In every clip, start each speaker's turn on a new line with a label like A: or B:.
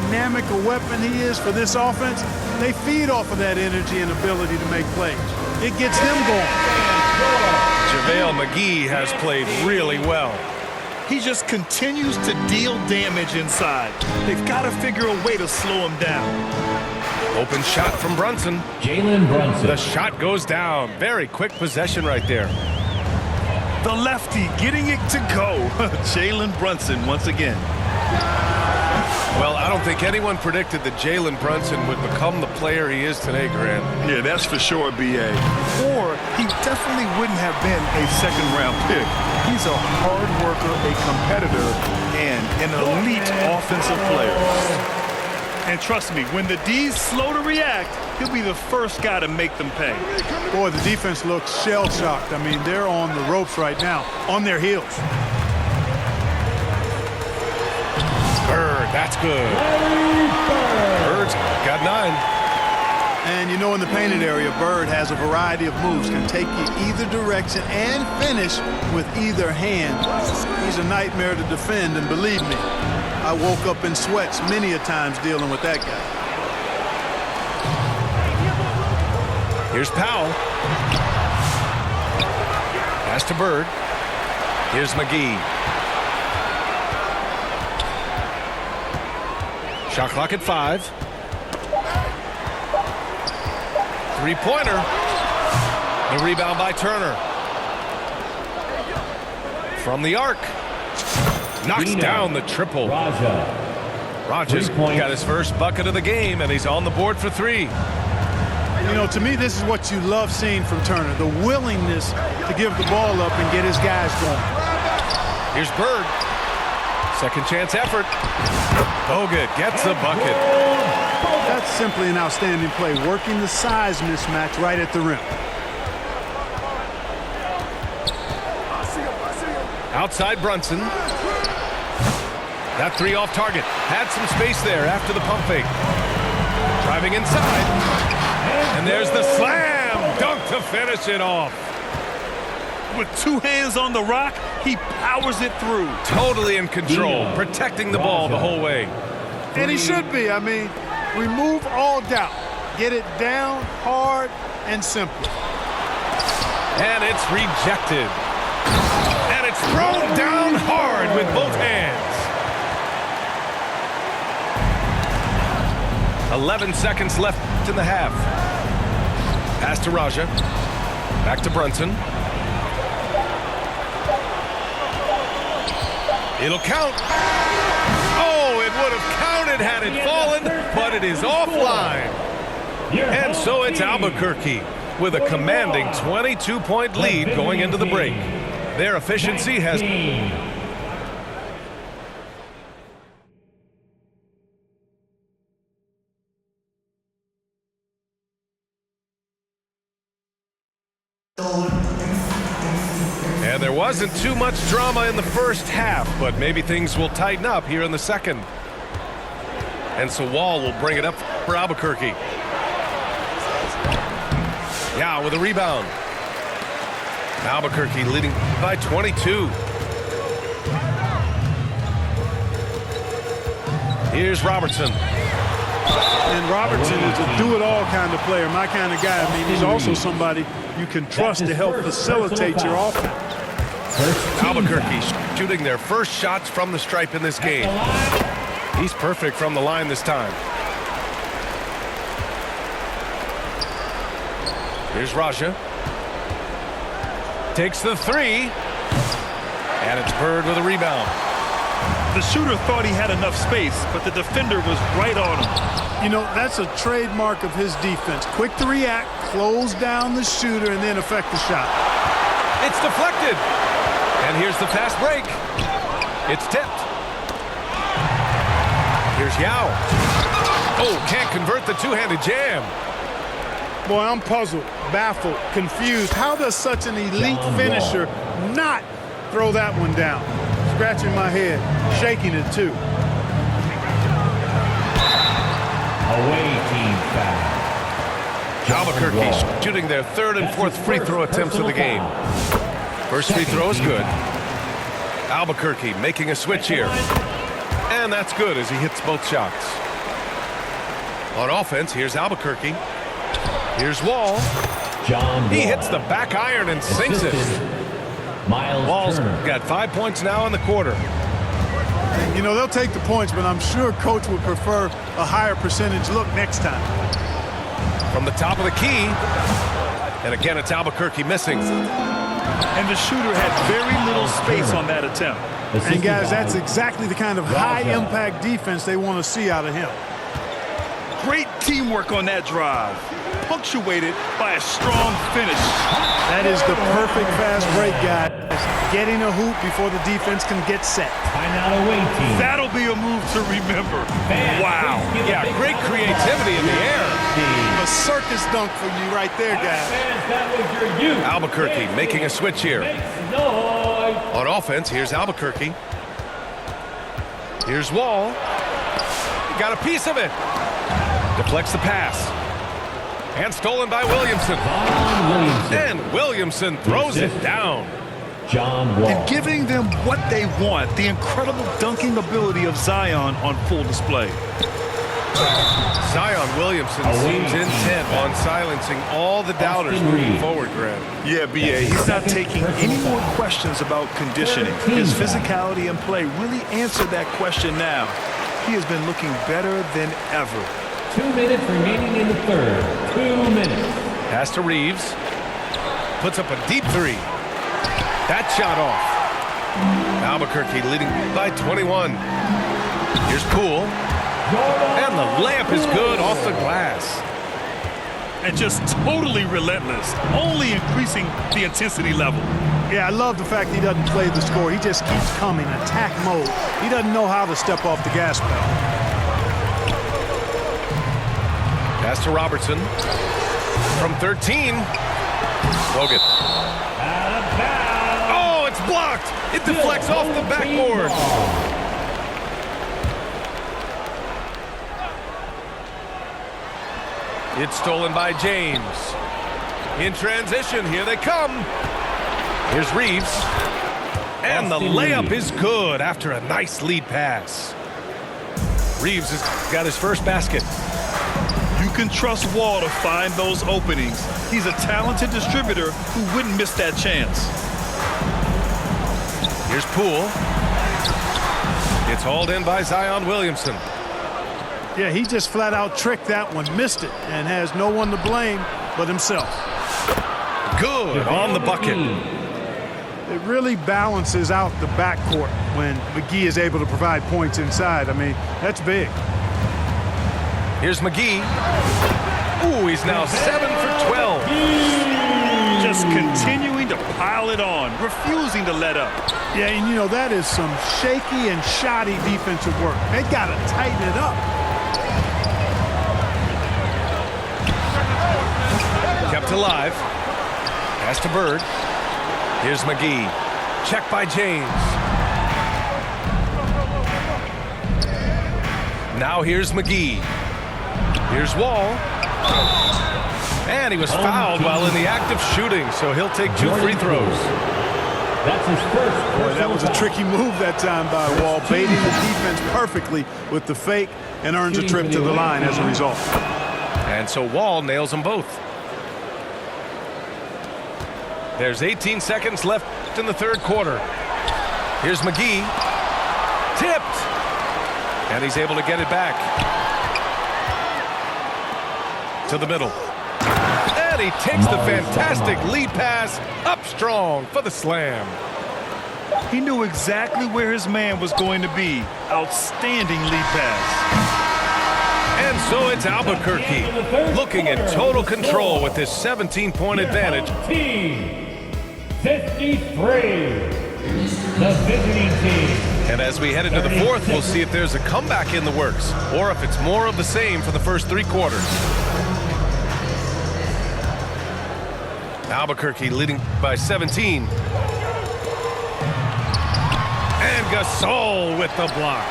A: dynamic a weapon he is for this offense, they feed off of that energy and ability to make plays. It gets them going.
B: JaVale McGee has played really well.
C: He just continues to deal damage inside. They've got to figure a way to slow him down.
B: Open shot from Brunson.
D: Jalen Brunson.
B: The shot goes down. Very quick possession right there.
C: The lefty getting it to go. Jalen Brunson once again.
B: Well, I don't think anyone predicted that Jalen Brunson would become the player he is today, Grant.
C: Yeah, that's for sure, B.A. Or he definitely wouldn't have been a second-round pick. He's a hard worker, a competitor, and an elite offensive player. And trust me, when the D's slow to react, he'll be the first guy to make them pay.
A: Boy, the defense looks shell-shocked. I mean, they're on the ropes right now, on their heels.
B: Bird, that's good. Bird's got 9.
A: And you know, in the painted area, Bird has a variety of moves, can take you either direction and finish with either hand. He's a nightmare to defend, and believe me, I woke up in sweats many a times dealing with that guy.
B: Here's Powell. Pass to Bird. Here's McGee. Shot clock at 5. Three-pointer. The rebound by Turner. From the arc. Knocks down the triple. Raja's got his first bucket of the game, and he's on the board for 3.
A: You know, to me, this is what you love seeing from Turner, the willingness to give the ball up and get his guys going.
B: Here's Bird. Second chance effort. Bogut gets the bucket.
A: That's simply an outstanding play, working the size mismatch right at the rim.
B: Outside Brunson. That 3 off target. Had some space there after the pump fake. Driving inside. And there's the slam dunk to finish it off.
C: With 2 hands on the rock, he powers it through.
B: Totally in control, protecting the ball the whole way.
A: And he should be. I mean, remove all doubt. Get it down hard and simple.
B: And it's rejected. And it's thrown down hard with both hands. 11 seconds left in the half. Pass to Raja. Back to Brunson. It'll count. Oh, it would have counted had it fallen, but it is offline. And so it's Albuquerque with a commanding 22-point lead going into the break. Their efficiency has... And there wasn't too much drama in the first half, but maybe things will tighten up here in the second. And so Wall will bring it up for Albuquerque. Yeah, with a rebound. Albuquerque leading by 22. Here's Robertson.
A: And Robertson is a do-it-all kind of player, my kind of guy. I mean, he's also somebody you can trust to help facilitate your offense.
B: Albuquerque shooting their first shots from the stripe in this game. He's perfect from the line this time. Here's Raja. Takes the 3. And it's Bird with a rebound.
C: The shooter thought he had enough space, but the defender was right on him.
A: You know, that's a trademark of his defense. Quick to react, close down the shooter, and then affect the shot.
B: It's deflected. And here's the fast break. It's tipped. Here's Yao. Oh, can't convert the two-handed jam.
A: Boy, I'm puzzled, baffled, confused. How does such an elite finisher not throw that one down? Scratching my head, shaking it too.
D: Away team foul.
B: Albuquerque shooting their 3rd and 4th free throw attempts of the game. First free throw is good. Albuquerque making a switch here. And that's good as he hits both shots. On offense, here's Albuquerque. Here's Wall.
D: John
B: He
D: Wall.
B: hits the back iron and sinks it.
D: Assistant, Miles
B: Wall's
D: Turner.
B: got 5 points now in the quarter.
A: You know, they'll take the points, but I'm sure coach would prefer a higher percentage look next time.
B: From the top of the key. And again, it's Albuquerque missing.
C: And the shooter had very little space on that attempt.
A: And guys, that's
D: Assistant
A: exactly the kind of
D: Raja.
A: high-impact defense they want to see out of him.
C: Great teamwork on that drive, punctuated by a strong finish.
A: That is the perfect fast break, guys. Getting a hoop before the defense can get set.
D: Timeout away team.
C: That'll be a move to remember. Wow.
D: Give a
B: Yeah,
D: big
B: great
D: round of
B: creativity in the air.
A: A circus dunk for you right there, guys.
D: Fans, that was your youth.
B: Albuquerque making a switch here.
D: Makes noise.
B: On offense, here's Albuquerque. Here's Wall. He got a piece of it. Deflects the pass. And stolen by Williamson.
D: Zion Williamson.
B: And Williamson throws it down.
D: John Wall.
C: And giving them what they want, the incredible dunking ability of Zion on full display.
B: Zion Williamson seems intent on silencing all the doubters moving forward, Grant.
C: Yeah, B.A., he's not taking any more questions about conditioning. His physicality and play really answered that question now. He has been looking better than ever.
D: 2 minutes remaining in the third. 2 minutes.
B: Pass to Reeves. Puts up a deep three. That shot off. Albuquerque leading by 21. Here's Poole. And the layup is good off the glass.
C: And just totally relentless, only increasing the intensity level.
A: Yeah, I love the fact he doesn't play the score. He just keeps coming, attack mode. He doesn't know how to step off the gas pedal.
B: Pass to Robertson. From 13. Bogut. Oh, it's blocked. It deflects off the backboard. It's stolen by James. In transition, here they come. Here's Reeves. And the layup is good after a nice lead pass. Reeves has got his first basket.
C: You can trust Wall to find those openings. He's a talented distributor who wouldn't miss that chance.
B: Here's Poole. It's hauled in by Zion Williamson.
A: Yeah, he just flat out tricked that one, missed it, and has no one to blame but himself.
B: Good on the bucket.
A: It really balances out the backcourt when McGee is able to provide points inside. I mean, that's big.
B: Here's McGee. Ooh, he's now 7 for 12.
C: Just continuing to pile it on, refusing to let up.
A: Yeah, and you know, that is some shaky and shoddy defensive work. They got to tighten it up.
B: Kept alive. Pass to Bird. Here's McGee. Checked by James. Now here's McGee. Here's Wall. And he was fouled while in the act of shooting, so he'll take 2 free throws.
D: That's his first.
A: Boy, that was a tricky move that time by Wall, baiting the defense perfectly with the fake and earns a trip to the line as a result.
B: And so Wall nails them both. There's 18 seconds left in the third quarter. Here's McGee. Tipped. And he's able to get it back. To the middle. And he takes the fantastic lead pass up strong for the slam.
C: He knew exactly where his man was going to be. Outstanding lead pass.
B: And so it's Albuquerque looking in total control with this 17-point advantage.
D: Team 53. The visiting team.
B: And as we head into the fourth, we'll see if there's a comeback in the works or if it's more of the same for the first 3 quarters. Albuquerque leading by 17. And Gasol with the block.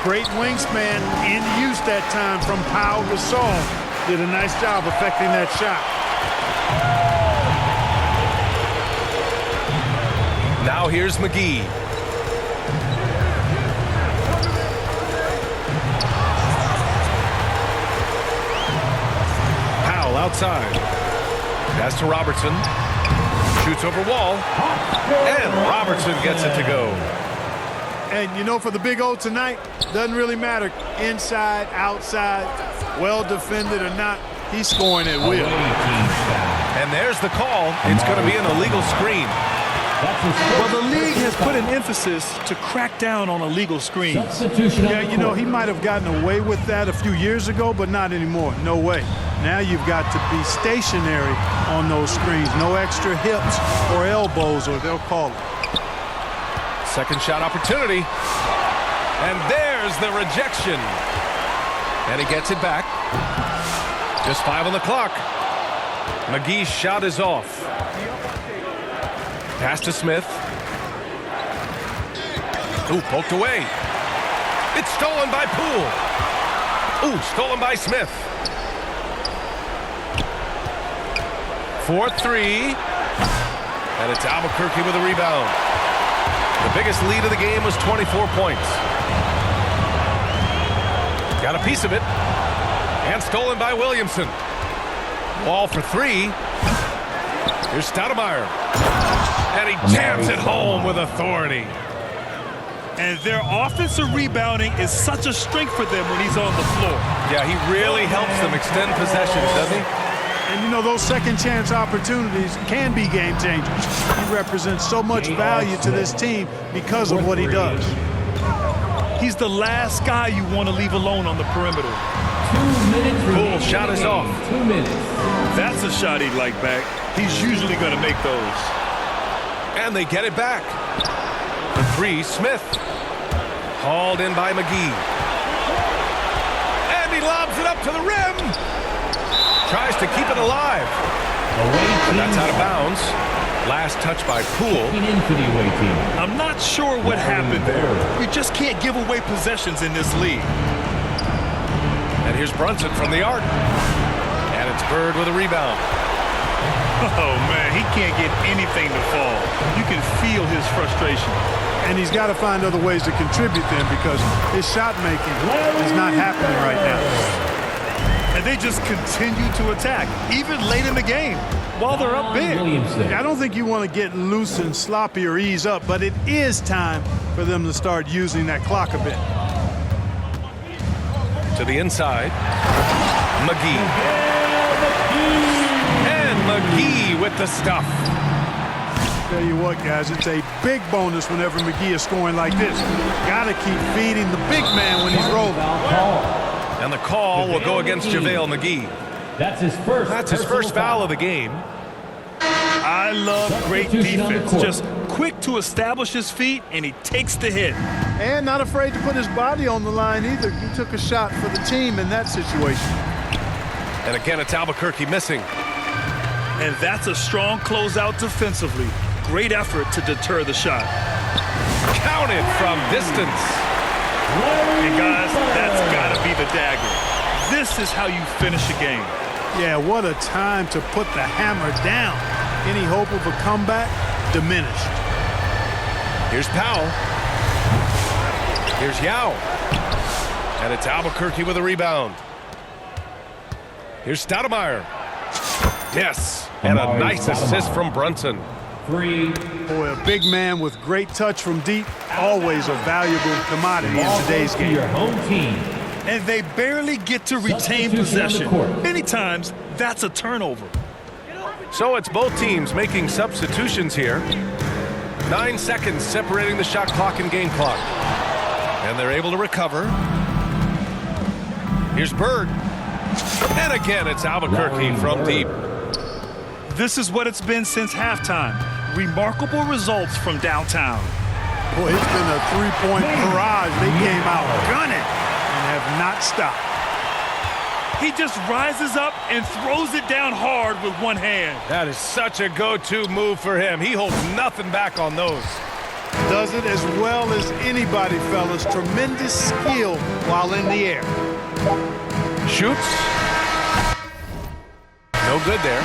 A: Great wingspan in use that time from Pau Gasol. Did a nice job affecting that shot.
B: Now here's McGee. outside. Pass to Robertson. Shoots over wall. And Robertson gets it to go.
A: And, you know, for the Big O tonight, doesn't really matter inside, outside, well defended or not. He's scoring at will.
B: And there's the call. It's going to be an illegal screen.
C: Well, the league has put an emphasis to crack down on illegal screens.
D: Substitution on
A: Yeah,
D: the
A: you know,
D: court.
A: he might have gotten away with that a few years ago, but not anymore. No way. Now you've got to be stationary on those screens. No extra hips or elbows, or they'll call it.
B: Second shot opportunity. And there's the rejection. And he gets it back. Just 5 on the clock. McGee's shot is off. Pass to Smith. Ooh, poked away. It's stolen by Poole. Ooh, stolen by Smith. 4-3. And it's Albuquerque with a rebound. The biggest lead of the game was 24 points. Got a piece of it. And stolen by Williamson. Ball for 3. Here's Stoudemire. And he jams it home with authority.
C: And their offensive rebounding is such a strength for them when he's on the floor.
B: Yeah, he really helps them extend possessions, doesn't he?
A: And, you know, those second chance opportunities can be game changers. He represents so much value to this team because of what he does.
C: He's the last guy you want to leave alone on the perimeter.
D: 2 minutes
B: Poole
D: remaining
B: shot
D: in
B: is
D: the
B: off.
D: game. 2 minutes.
C: That's a shot he'd like back. He's usually going to make those.
B: And they get it back. The 3, Smith. Hauled in by McGee. And he lobs it up to the rim. Tries to keep it alive.
D: Away
B: And
D: team
B: that's out of bounds. Last touch by Poole.
D: checking in for the away team.
C: I'm not sure what happened there. You just can't give away possessions in this league.
B: And here's Brunson from the arc. And it's Bird with a rebound.
C: Oh, man, he can't get anything to fall. You can feel his frustration.
A: And he's got to find other ways to contribute then, because his shot making is not happening right now.
C: And they just continue to attack, even late in the game, while they're up big.
D: Williamson.
A: I don't think you want to get loose and sloppy or ease up, but it is time for them to start using that clock a bit.
B: To the inside. McGee. And McGee with the stuff.
A: Tell you what, guys, it's a big bonus whenever McGee is scoring like this. Got to keep feeding the big man when he's rolling.
D: Foul call.
B: And the call will go against JaVale McGee.
D: That's his first.
B: That's his first foul of the game.
C: I love great
D: Substitution on the
C: defense.
D: court.
C: Just quick to establish his feet, and he takes the hit.
A: And not afraid to put his body on the line either. He took a shot for the team in that situation.
B: And again, it's Albuquerque missing.
C: And that's a strong closeout defensively. Great effort to deter the shot.
B: Counted from distance.
C: And guys, that's got to be the dagger. This is how you finish a game.
A: Yeah, what a time to put the hammer down. Any hope of a comeback diminished.
B: Here's Powell. Here's Yao. And it's Albuquerque with a rebound. Here's Stoudemire. Yes. And a
D: Amari
B: nice assist from Brunson.
D: 3.
A: Boy, a big man with great touch from deep, always a valuable commodity in
D: Ball
A: today's
D: goes to
A: game.
D: your home team.
C: And they barely get to retain
D: Substitution on the
C: possession.
D: court.
C: Many times, that's a turnover.
B: So it's both teams making substitutions here. 9 seconds separating the shot clock and game clock. And they're able to recover. Here's Bird. And again, it's Albuquerque from deep.
C: This is what it's been since halftime. Remarkable results from downtown.
A: Boy, it's been a three-point barrage. They came out gunning and have not stopped.
C: He just rises up and throws it down hard with one hand.
B: That is such a go-to move for him. He holds nothing back on those.
A: Does it as well as anybody, fellas. Tremendous skill while in the air.
B: Shoots. No good there.